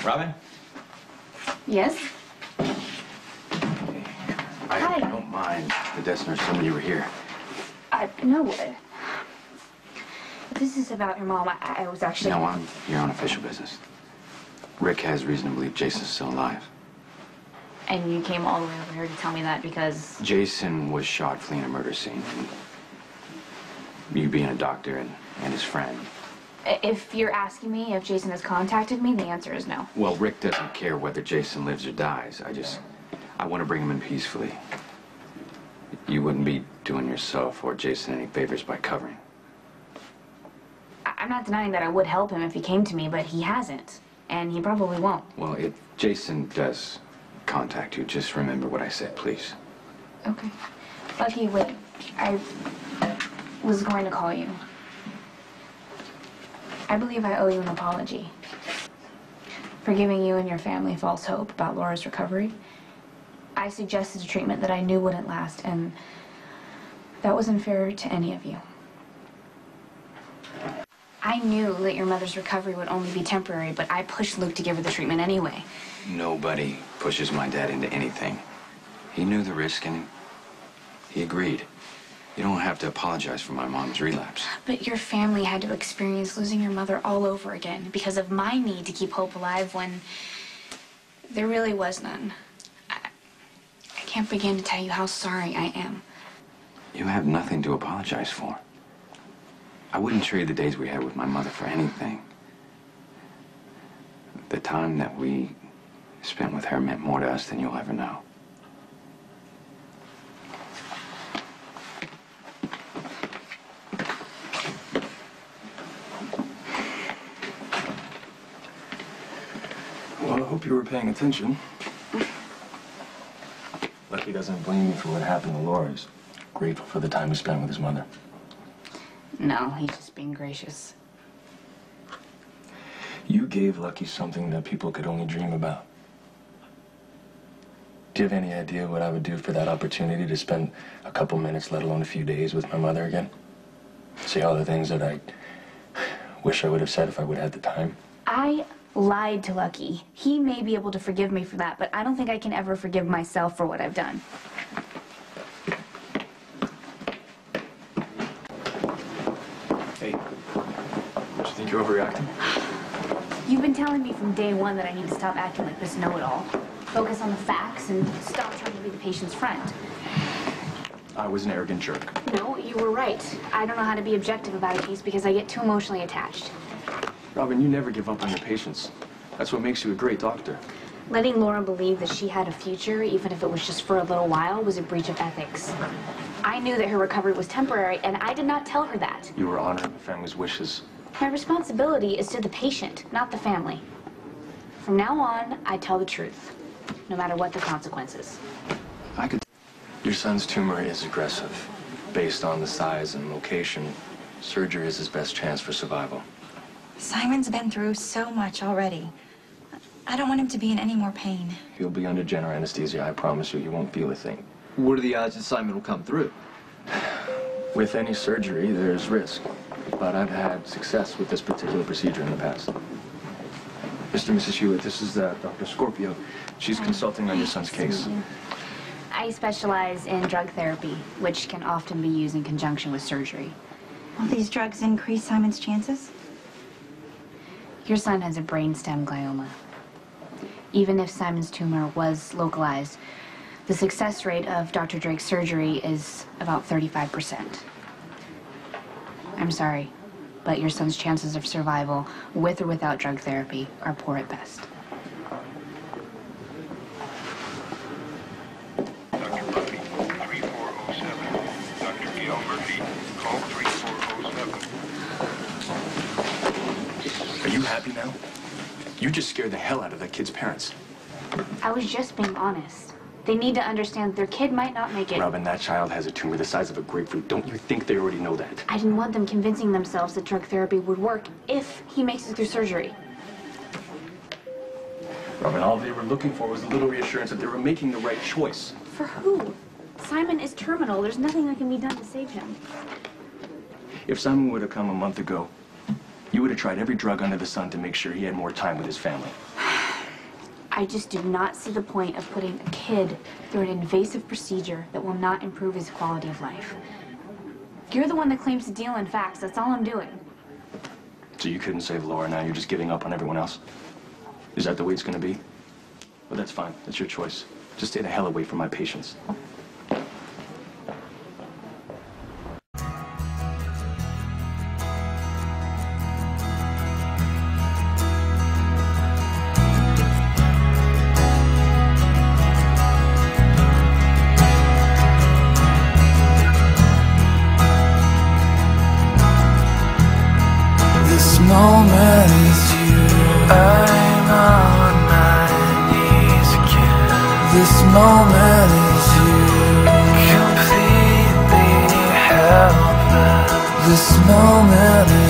Robin? Yes? I don't mind. The desk nurse told me you were here. No. This is about your mom. I was actually... No, I'm here on official business. Rick has reason to believe Jason's still alive. And you came all the way over here to tell me that because... Jason was shot fleeing a murder scene. And you being a doctor and his friend. If you're asking me if Jason has contacted me, the answer is no. Well, Rick doesn't care whether Jason lives or dies. I want to bring him in peacefully. You wouldn't be doing yourself or Jason any favors by covering. I'm not denying that I would help him if he came to me, but he hasn't. And he probably won't. Well, if Jason does contact you, just remember what I said, please. Okay. Lucky, wait. I was going to call you. I believe I owe you an apology for giving you and your family false hope about Laura's recovery. I suggested a treatment that I knew wouldn't last, and that wasn't fair to any of you. I knew that your mother's recovery would only be temporary, but I pushed Luke to give her the treatment anyway. Nobody pushes my dad into anything. He knew the risk and he agreed. You don't have to apologize for my mom's relapse. But your family had to experience losing your mother all over again because of my need to keep hope alive when there really was none. I can't begin to tell you how sorry I am. You have nothing to apologize for. I wouldn't trade the days we had with my mother for anything. The time that we spent with her meant more to us than you'll ever know. Well, I hope you were paying attention. Lucky doesn't blame you for what happened to Laura. He's grateful for the time he spent with his mother. No, he's just being gracious. You gave Lucky something that people could only dream about. Do you have any idea what I would do for that opportunity to spend a couple minutes, let alone a few days, with my mother again? Say all the things that I wish I would have said if I would have had the time? I lied to Lucky. He may be able to forgive me for that, but I don't think I can ever forgive myself for what I've done. Hey, don't you think you're overreacting? You've been telling me from day one that I need to stop acting like this know-it-all. Focus on the facts and stop trying to be the patient's friend. I was an arrogant jerk. No, you were right. I don't know how to be objective about a case because I get too emotionally attached. Robin, you never give up on your patients. That's what makes you a great doctor. Letting Laura believe that she had a future, even if it was just for a little while, was a breach of ethics. I knew that her recovery was temporary, and I did not tell her that. You were honoring the family's wishes. My responsibility is to the patient, not the family. From now on, I tell the truth, no matter what the consequences. Your son's tumor is aggressive. Based on the size and location, surgery is his best chance for survival. Simon's been through so much already. I don't want him to be in any more pain. He'll be under general anesthesia. I promise you, he won't feel a thing. What are the odds that Simon will come through? With any surgery, there's risk. But I've had success with this particular procedure in the past. Mr. and Mrs. Hewitt, this is Dr. Scorpio. She's consulting on your son's case. I specialize in drug therapy, which can often be used in conjunction with surgery. Will these drugs increase Simon's chances? Your son has a brainstem glioma. Even if Simon's tumor was localized, the success rate of Dr. Drake's surgery is about 35%. I'm sorry, but your son's chances of survival, with or without drug therapy, are poor at best. Dr. Murphy, 3407. Dr. Gail Murphy, call 3407. Are you happy now? You just scared the hell out of that kid's parents. I was just being honest. They need to understand that their kid might not make it. Robin, that child has a tumor the size of a grapefruit. Don't you think they already know that? I didn't want them convincing themselves that drug therapy would work if he makes it through surgery. Robin, all they were looking for was a little reassurance that they were making the right choice. For who? Simon is terminal. There's nothing that can be done to save him. If Simon would have come a month ago, you would have tried every drug under the sun to make sure he had more time with his family. I just do not see the point of putting a kid through an invasive procedure that will not improve his quality of life. You're the one that claims to deal in facts. That's all I'm doing. So you couldn't save Laura, now you're just giving up on everyone else? Is that the way it's gonna be? Well, that's fine. That's your choice. Just stay the hell away from my patients. This moment is you. I'm on my knees again. This moment is you. Completely helpless. This moment is